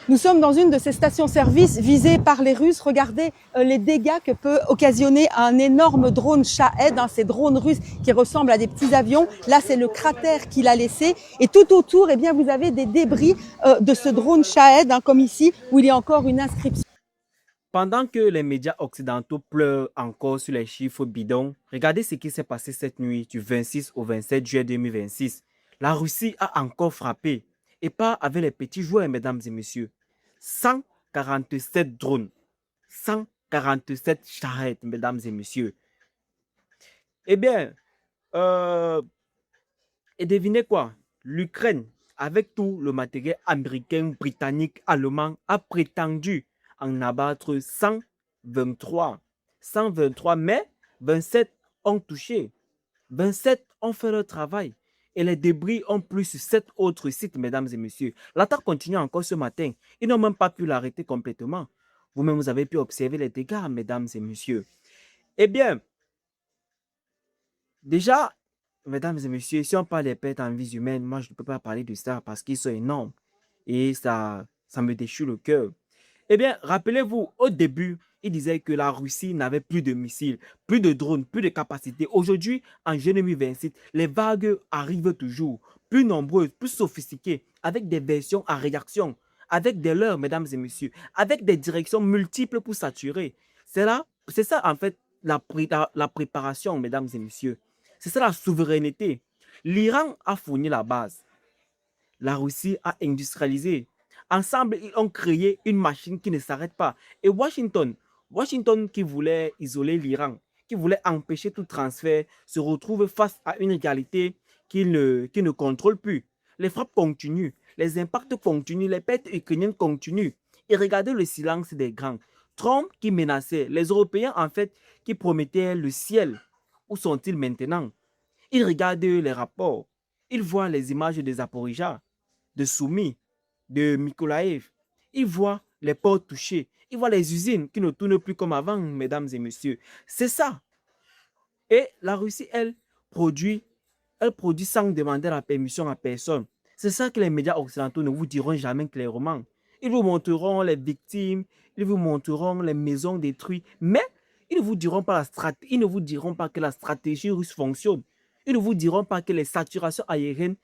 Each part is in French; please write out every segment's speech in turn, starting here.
Nous sommes dans une de ces stations-service visées par les Russes. Regardez les dégâts que peut occasionner un énorme drone Shahed, ces drones russes qui ressemblent à des petits avions. Là, c'est le cratère qu'il a laissé. Et tout autour, eh bien, vous avez des débris de ce drone Shahed, comme ici, où il y a encore une inscription. Pendant que les médias occidentaux pleurent encore sur les chiffres bidons, regardez ce qui s'est passé cette nuit du 26 au 27 juillet 2026. La Russie a encore frappé, et pas avec les petits joueurs, mesdames et messieurs. 147 drones, 147 charrettes, mesdames et messieurs. Eh bien, euh, et devinez quoi? L'Ukraine, avec tout le matériel américain, britannique, allemand, a prétendu en abattre 123. 123, mais 27 ont touché. 27 ont fait leur travail. Et les débris ont plus sur 7 autres sites, mesdames et messieurs. L'attaque continue encore ce matin. Ils n'ont même pas pu l'arrêter complètement. Vous-même, vous avez pu observer les dégâts, mesdames et messieurs. Eh bien, déjà, mesdames et messieurs, si on parle des pertes en vie humaine, moi, je ne peux pas parler de ça parce qu'ils sont énormes. Et ça me déchire le cœur. Eh bien, rappelez-vous, au début, il disait que la Russie n'avait plus de missiles, plus de drones, plus de capacités. Aujourd'hui, en juin 2026, les vagues arrivent toujours, plus nombreuses, plus sophistiquées, avec des versions à réaction, avec des leurres, mesdames et messieurs, avec des directions multiples pour saturer. C'est ça, en fait, la préparation, mesdames et messieurs. C'est ça la souveraineté. L'Iran a fourni la base. La Russie a industrialisé. Ensemble, ils ont créé une machine qui ne s'arrête pas. Et Washington qui voulait isoler l'Iran, qui voulait empêcher tout transfert, se retrouve face à une réalité qu'il ne contrôle plus. Les frappes continuent, les impacts continuent, les pertes ukrainiennes continuent. Et regardez le silence des grands. Trump qui menaçait, les Européens en fait qui promettaient le ciel. Où sont-ils maintenant? Ils regardent les rapports, ils voient les images des Zaporizhzhia, de Soumy, de Mykolaïv. Ils voient les ports touchés. Ils voient les usines qui ne tournent plus comme avant, mesdames et messieurs. C'est ça. Et la Russie, elle produit sans demander la permission à personne. C'est ça que les médias occidentaux ne vous diront jamais clairement. Ils vous montreront les victimes, ils vous montreront les maisons détruites, mais ils ne vous diront pas que la stratégie russe fonctionne. Ils ne vous diront pas que la saturation aérienne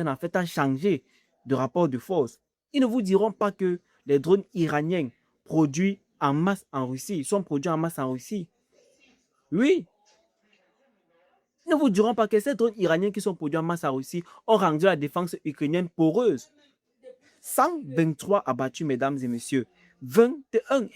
en fait a changé de rapport de force. Ils ne vous diront pas que les drones iraniens produits en masse en Russie sont produits en masse en Russie. Oui, ils ne vous diront pas que ces drones iraniens qui sont produits en masse en Russie ont rendu la défense ukrainienne poreuse. 123 abattus, mesdames et messieurs. 21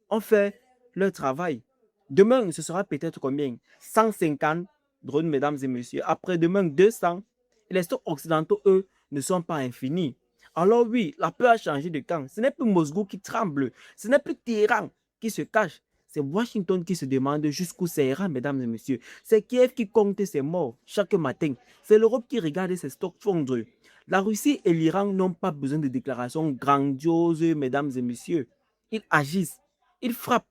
ont fait leur travail. Demain, ce sera peut-être combien? 150 drones, mesdames et messieurs. Après-demain, 200. Et les stocks occidentaux, eux, ne sont pas infinis. Alors oui, la peur a changé de camp. Ce n'est plus Moscou qui tremble. Ce n'est plus Téhéran qui se cache. C'est Washington qui se demande jusqu'où ça ira, mesdames et messieurs. C'est Kiev qui compte ses morts chaque matin. C'est l'Europe qui regarde ses stocks fondre. La Russie et l'Iran n'ont pas besoin de déclarations grandioses, mesdames et messieurs. Ils agissent, ils frappent,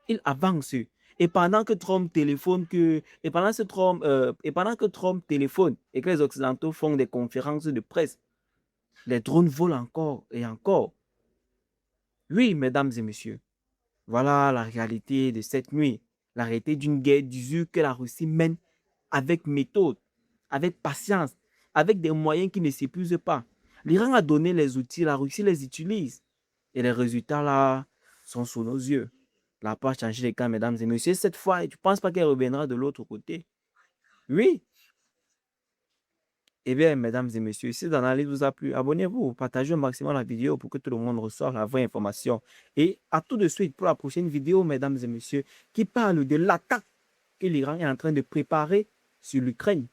ils avancent. Et pendant que Trump téléphone, et pendant que Trump téléphone et que les Occidentaux font des conférences de presse, les drones volent encore et encore. Oui, mesdames et messieurs, voilà la réalité de cette nuit, la réalité d'une guerre d'usure que la Russie mène avec méthode, avec patience, avec des moyens qui ne s'épuisent pas. L'Iran a donné les outils, la Russie les utilise. Et les résultats là sont sous nos yeux. La peur a changé les camps, mesdames et messieurs. Cette fois, tu ne penses pas qu'elle reviendra de l'autre côté? Oui. Eh bien, mesdames et messieurs, si cette analyse vous a plu, abonnez-vous, partagez au maximum la vidéo pour que tout le monde reçoive la vraie information. Et à tout de suite pour la prochaine vidéo, mesdames et messieurs, qui parle de l'attaque que l'Iran est en train de préparer sur l'Ukraine.